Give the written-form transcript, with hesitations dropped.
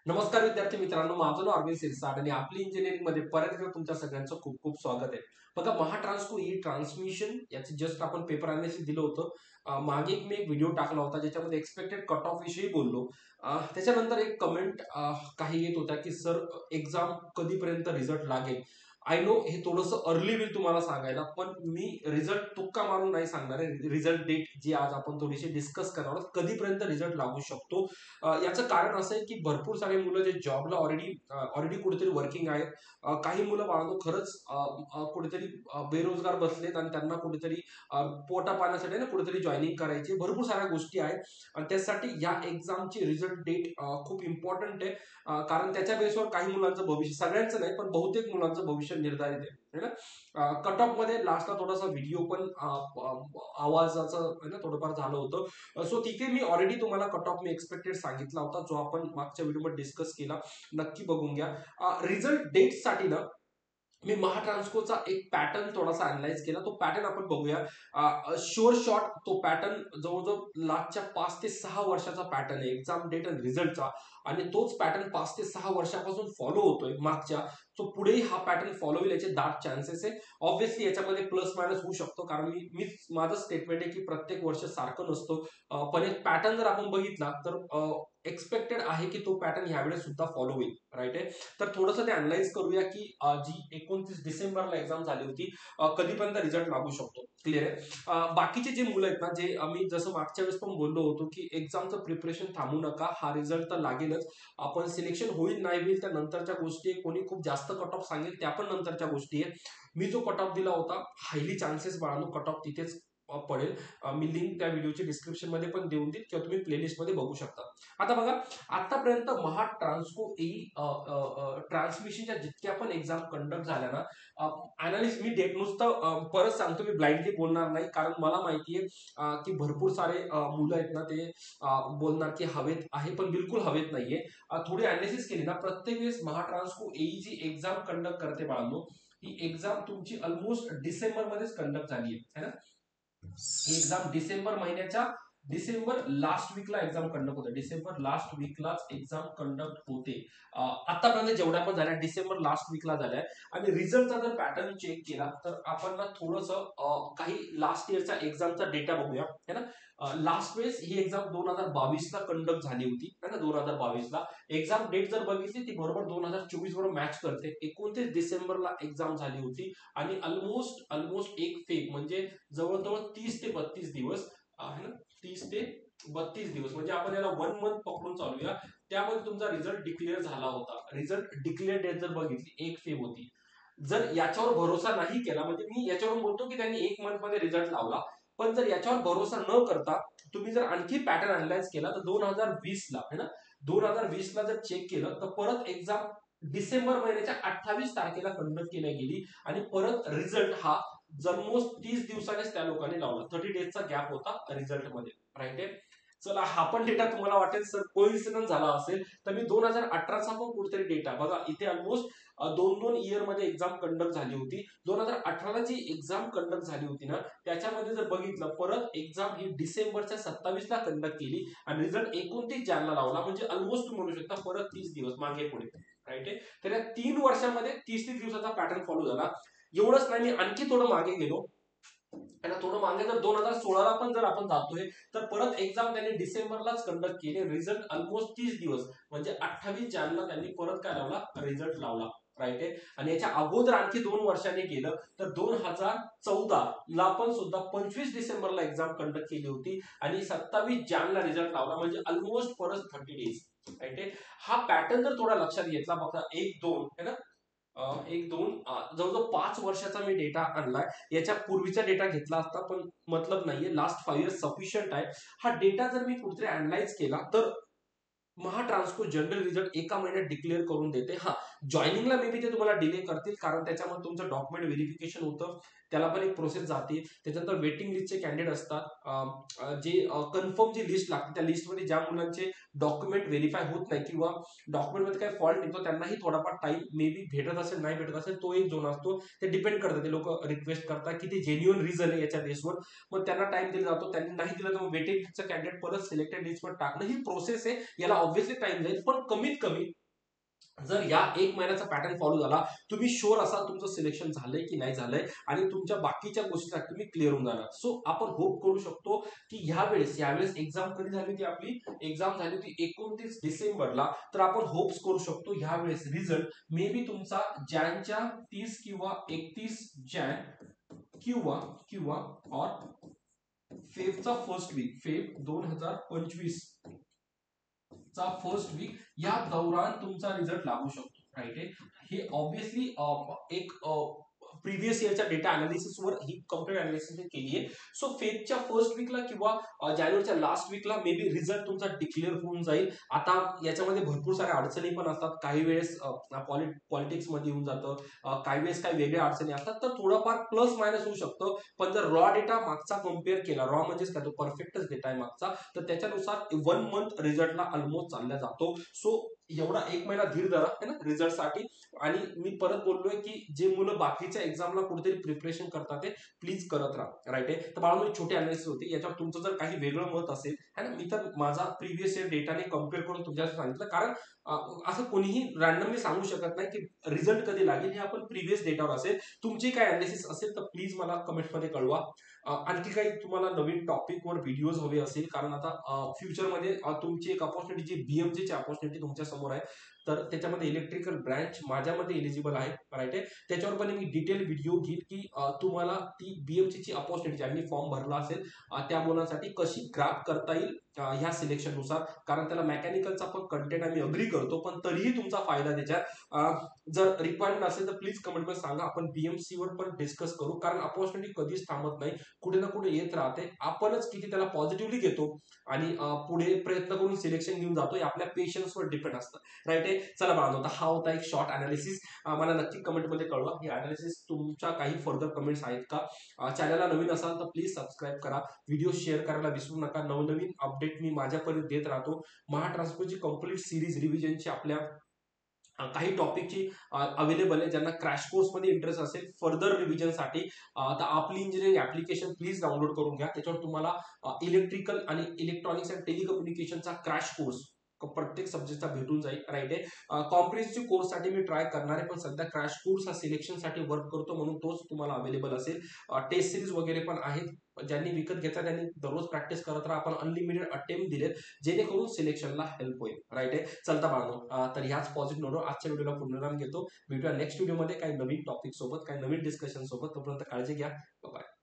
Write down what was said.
नमस्कार विद्यार्थी मित्रांनो, माझं नाव अरविंद सिरसाट आणि आपली इंजिनिअरिंग मध्ये परत एकदा तुमच्या सगळ्यांचं खूप खूप स्वागत आहे. बघा, महाट्रान्सको ई ट्रान्समिशन याचं जस्ट आपण पेपर अनालिसिस दिलं होतं. मागे मी एक व्हिडिओ टाकला होता ज्याच्यामध्ये एक्सपेक्टेड कट ऑफ विषयी बोललो. त्याच्यानंतर एक कमेंट काही येत होता की सर, एक्झाम कधीपर्यंत रिझल्ट लागेल. आय नो हे थोडंसं अर्ली होईल तुम्हाला सांगायला, पण मी रिझल्ट तुक्का मारून नाही सांगणार आहे. रिझल्ट डेट जी आज आपण थोडीशी डिस्कस करणार आहोत, कधीपर्यंत रिझल्ट लागू शकतो. याचं कारण असं आहे की भरपूर सारे मुलं जे जॉबला ऑलरेडी कुठेतरी वर्किंग आहेत. काही मुलं बाळगो खरंच कुठेतरी बेरोजगार बसलेत आणि त्यांना कुठेतरी पोटा पाण्यासाठी ना कुठेतरी जॉईनिंग करायची भरपूर साऱ्या गोष्टी आहेत. आणि त्यासाठी या एक्झामची रिझल्ट डेट खूप इम्पॉर्टंट आहे. कारण त्याच्या बेसवर काही मुलांचं भविष्य, सगळ्यांचं नाही पण बहुतेक मुलांचं भविष्य निर्धारित आहे ना. कट ऑफ मध्ये लास्टला थोडासा व्हिडिओ पण आवाजाचं थोडंफार झालं होतं. सो तिथे मी ऑलरेडी तुम्हाला कट ऑफ मी एक्सपेक्टेड सांगितला होता, जो आपण मागच्या व्हिडिओमध्ये डिस्कस केला. नक्की बघून घ्या. रिझल्ट डेटसाठी ना मी महाट्रान्सकोचा एक पॅटर्न थोडासा अनालाइज केला. तो पॅटर्न आपण बघूया. शुअर शॉट तो पॅटर्न जवळजवळ लास्टच्या 5 ते 6 वर्षाचा पॅटर्न आहे एक्झाम डेट आणि रिझल्टचा. आणि तोच पॅटर्न 5 ते 6 वर्षापासून फॉलो होतोय मागच्या. सो पुढेही हा पॅटर्न फॉलो होईल याचे दाट चान्सेस आहे. ऑब्व्हियसली याच्यामध्ये प्लस मायनस होऊ शकतो, कारण मीच माझं स्टेटमेंट आहे की प्रत्येक वर्ष सारखं नसतो. पण एक पॅटर्न जर आपण बघितला तर एक्सपेक्टेड आहे की तो पॅटर्न ह्यावेळेस सुद्धा फॉलो होईल. राईट आहे. तर थोडंसं ते अनालाइज करूया की जी 29 डिसेंबरला एक्झाम झाली होती, कधीपर्यंत रिझल्ट लागू शकतो. क्लिअर आहे. बाकीचे जे मुलं आहेत ना, जे आम्ही जसं मागच्या वेळेस पण बोललो होतो की एक्झामचं प्रिपरेशन थांबू नका, हा रिझल्ट तर लागेलच. आपण सिलेक्शन होईल नाही होईल त्या नंतरच्या गोष्टी आहे. कोणी खूप जास्त कट ऑफ सांगेल त्या पण नंतरच्या गोष्टी आहे. मी जो कट ऑफ दिला होता, हायली चान्सेस बाळांनो कट ऑफ तिथेच पडेल. मी लिंक त्या व्हिडिओची डिस्क्रिप्शन मध्ये पण देऊन देईल किंवा तुम्ही प्लेलिस्ट मध्ये बघू शकता. आता बघा, आतापर्यंत महाट्रान्सको ई ट्रान्समिशनच्या जितक्या पण एक्झाम कंडक्ट झाल्या ना, अनालिस्ट मी डेट नुसतं परत सांगतो, मी ब्लाइंडली बोलणार नाही, कारण मला माहितीये की भरपूर सारे मुलं आहेत ना ते बोलणार की हवेत आहे, पण बिलकुल हवेत नाहीये. थोडी अनालिसिस केली ना, प्रत्येक वेळेस महाट्रान्सको ई जी एक्झाम कंडक्ट करते बाळांनो, ही एक्झाम तुमची ऑलमोस्ट डिसेंबर मध्येच कंडक्ट झाली आहे ना. ही एक्झाम डिसेंबर लास्ट वीकला एक्झाम कंडक्ट होते. डिसेंबर लास्ट वीकलाच एक्झाम कंडक्ट होते. आतापर्यंत जेवढ्या पण झाल्या डिसेंबर लास्ट वीकला झाल्या. आणि रिझल्टचा जर पॅटर्न चेक केला तर आपण ना थोडंसं काही लास्ट इयरचा एक्झामचा डेटा बघूया है ना. लास्ट वेळेस ही एक्झाम 2022ला कंडक्ट झाली होती है ना. 2022ला एक्झाम डेट जर बघितली ती बरोबर 2024 बरोबर मॅच करते. 29 डिसेंबरला एक्झाम झाली होती. आणि ऑलमोस्ट 1 फेब म्हणजे जवळजवळ 30 ते 32 दिवस आहे ना. 30 ते 32 दिवस म्हणजे आपण याला 1 मंथ पकडून चालूया. त्यामध्ये तुमचा रिझल्ट डिक्लेअर झाला होता. रिझल्ट डिक्लेअर डेट जर बघितली 1 फेब होती. जर याच्यावर भरोसा नाही केला, म्हणजे मी याच्यावरून बोलतो की त्यांनी 1 मंथ मध्ये रिझल्ट लावला, पण जर याच्यावर भरोसा न करता तुम्ही जर आणखी पॅटर्न अनालाइज केला तर 2020ला है ना, 2020ला जर चेक केलं तर परत एक्झाम डिसेंबर महिन्याच्या 28 तारखेला कंडक्ट केली गेली. आणि परत रिझल्ट हा ऑलमोस्ट 30 दिवसानेच त्या लोकांनी लावला. 30 डेजचा गॅप होता रिझल्ट मध्ये. राईट आहे. चला, हा पण डेटा तुम्हाला वाटेल सर कोइन्सिडन्स झाला असेल, तर मी 2018चा पण कुठेतरी डेटा बघा. इथे ऑलमोस्ट 2 इयर मध्ये एक्झाम कंडक्ट झाली होती. 2018ला जी एक्झाम कंडक्ट झाली होती ना, त्याच्यामध्ये जर बघितलं परत एक्झाम ही डिसेंबरच्या 27ला कंडक्ट केली आणि रिझल्ट 29 जानेला लावला. म्हणजे ऑलमोस्ट तुम्ही म्हणू शकता परत 30 दिवस मागे पुढे. राईट आहे. तर या 3 वर्षामध्ये 30 दिवसाचा पॅटर्न फॉलो झाला. एवढंच नाही, मी आणखी थोडं मागे गेलो आणि थोडं मागे जर 2016ला पण जर आपण जातोय तर परत एक्झाम त्यांनी डिसेंबरलाच कंडक्ट केली. रिझल्ट ऑलमोस्ट 30 दिवस म्हणजे 28 जानेला त्यांनी परत काय लावला, रिझल्ट लावला. राईट आहे. आणि याच्या अगोदर आणखी 2 वर्षांनी गेलं तर 2014ला पण सुद्धा 25 डिसेंबरला एक्झाम कंडक्ट केली होती आणि 27 जानेला रिझल्ट लावला. म्हणजे ऑलमोस्ट परत 30 डेज. राईट आहे. हा पॅटर्न जर थोडा लक्षात घेतला, बघा 1-2 है ना, 1-2 जवळजवळ 5 वर्षाचा मी डेटा आणलाय. याच्या पूर्वीचा डेटा घेतला असता पण मतलब नाहीये. लास्ट 5 इयर्स सफिशियंट आहे. हा डेटा जर मी कुठेतरी अनालाइज केला तर महाट्रान्सको जनरल रिझल्ट एका महिन्यात डिक्लेअर करून देते. हा, जॉईनिंगला मे बी ते तुम्हाला डिले करतील, कारण त्याच्यामध्ये तुमचं डॉक्युमेंट व्हेरिफिकेशन होतं. त्याला पण एक प्रोसेस जाते. त्याच्यानंतर वेटिंग लिस्टचे कॅन्डिडेट असतात, जे कन्फर्म जी लिस्ट लागते त्या लिस्टमध्ये ज्या मुलांचे डॉक्युमेंट व्हेरीफाय होत नाही किंवा डॉक्युमेंटमध्ये काही फॉल्ट निघतो त्यांनाही थोडाफार टाइम मे बी भेटत असेल नाही भेटत असेल, तो एक झोन असतो. ते डिपेंड करतं, ते लोक रिक्वेस्ट करतात की ते जेन्युअन रिझन आहे याच्या बेसवर, मग त्यांना टाइम दिला जातो. त्यांनी नाही दिला तर वेटिंग लिस्टचा कॅन्डिडेट परत सिलेक्टेड लिस्टवर टाकणं ही प्रोसेस आहे. याला ऑब्व्हियसली टाइम जाईल, पण कमीत कमी जर या एक महिन्याचा पॅटर्न फॉलो झाला, तुम्ही शुअर असाल तुमचं सिलेक्शन झालंय की नाही झालंय आणि तुमच्या बाकीच्या गोष्टीसाठी तुम्ही क्लिअर होऊन जाणार. सो आपण होप करू शकतो की यावेळेस एक्झाम कधी झाली होती, आपली एक्झाम झाली होती 29 डिसेंबरला. तर आपण होप्स करू शकतो यावेळेस रिझल्ट मे बी तुमचा जॅनच्या 30 किंवा 31 जॅन किंवा किंवा और फेबचा फर्स्ट वीक, फेब 2025 चा फर्स्ट वीक या दौरान तुमचा रिझल्ट लागू शकतो. राईट आहे. हे ऑब्व्हियसली एक प्रिव्हियस इयरच्या डेटा अनालिसिसवर ही कम्प्लीट अनालिसिस केली आहे. सो फेबच्या फर्स्ट वीकला किंवा जानेवारीच्या लास्ट वीकला मे बी रिझल्ट तुमचा डिक्लेअर होऊन जाईल. आता याच्यामध्ये भरपूर साऱ्या अडचणी पण असतात. काही वेळेस पॉलिटिक्स मध्ये येऊन जातं, काही वेळेस काही वेगळ्या अडचणी असतात, तर थोडंफार प्लस मायनस होऊ शकतं. पण जर रॉ डेटा मागचा कम्पेअर केला, रॉ म्हणजेच काय, तो परफेक्टच डेटा आहे मागचा, तर त्याच्यानुसार 1 मंथ रिझल्टला ऑलमोस्ट चालला जातो. सो एवढा एक महिना धीर धरा है ना रिझल्टसाठी. आणि मी परत बोललोय की जे मुलं बाकीच्या एक्झामला कुठेतरी प्रिपरेशन करतात ते प्लीज करत राहा. राईट आहे. तर बाळा, छोटी अनालिसिस होती, याच्यावर तुमचं जर काही वेगळं मत असेल है ना, मी तर माझा प्रिव्हियस इयर डेटाने कम्पेअर करून तुमच्यासाठी सांगितलं. कारण असं कोणीही रॅन्डमली सांगू शकत नाही की रिझल्ट कधी लागेल, हे आपण प्रिव्हियस डेटावर असेल. तुमची काय अनालिसिस असेल तर प्लीज मला कमेंटमध्ये कळवा. आणखी काही तुम्हाला नवीन टॉपिकवर व्हिडिओज हवे असेल, कारण आता फ्युचरमध्ये तुमची एक अपॉर्च्युनिटी जी बीएमसीची अपॉर्च्युनिटी तुमच्या समोर आहे, तर त्याच्यामध्ये इलेक्ट्रिकल ब्रँच माझ्यामध्ये एलिजिबल आहे. राईट आहे. त्याच्यावर पण मी डिटेल व्हिडिओ घेईन की तुम्हाला ती बीएमसीची अपॉर्च्युनिटी, ज्यांनी फॉर्म भरला असेल त्या मुलांसाठी कशी ग्राफ करता येईल ह्या सिलेक्शननुसार. कारण त्याला मेकॅनिकलचा पण कंटेंट आम्ही अग्री करतो, पण तरीही तुमचा फायदा त्याच्यात. जर रिक्वायरमेंट असेल तर प्लीज कमेंटमध्ये सांगा, आपण बीएमसी वर पण डिस्कस करू. कारण अपॉर्च्युनिटी कधीच थांबत नाही, कुठे ना कुठे येत राहते. आपणच किती त्याला पॉझिटिव्हली घेतो आणि पुढे प्रयत्न करून सिलेक्शन घेऊन जातो, हे आपल्या पेशन्सवर डिपेंड असतं. राईट आहे. चला बाळांनो, हा होता एक शॉर्ट अनालिसिस. मला नक्की कमेंटमध्ये कळवा ही अनालिसिस तुमच्या काही फर्दर कमेंट्स आहेत का. चॅनलला नवीन असाल तर प्लीज सबस्क्राईब करा, व्हिडिओ शेअर करायला विसरू नका. नवनवीन अपडेट मी माझ्यापर्यंत देत राहतो. महाट्रान्सफरची कंप्लीट सिरीज रिव्हिजनची आपल्या काही टॉपिकची अवेलेबल आहे. ज्यांना क्रॅश कोर्स मध्ये इंटरेस्ट असेल फर्दर रिव्हिजनसाठी, तर आपली इंजिनिअरिंग ऍप्लिकेशन प्लीज डाउनलोड करून घ्या. त्याच्यावर तुम्हाला इलेक्ट्रिकल आणि इलेक्ट्रॉनिक्स अँड टेलिकम्युनिकेशनचा क्रॅश कोर्स प्रत्येक सब्जेक्टचा भेटून जाईल. राईट आहे. कॉम्प्रिहेन्सिव्ह कोर्ससाठी मी ट्राय करणार आहे, पण सध्या क्रॅश कोर्स हा सिलेक्शनसाठी वर्क करतो, म्हणून तोच तुम्हाला अवेलेबल असेल. टेस्ट सिरीज वगैरे पण आहेत. ज्यांनी विकत घेतला त्यांनी दररोज प्रॅक्टिस करत राहा. आपण अनलिमिटेड अटेम्प्ट दिलेत, जेणेकरून सिलेक्शनला हेल्प होईल. राईट आहे. चलता बाळांनो, तर ह्याच पॉझिटिव्ह नोटवर आजच्या व्हिडिओला पूर्णविराम घेतो. भेटूया नेक्स्ट व्हिडिओमध्ये काही नवीन टॉपिक सोबत, काही नवीन डिस्कशन सोबत. तोपर्यंत काळजी घ्या. बाय.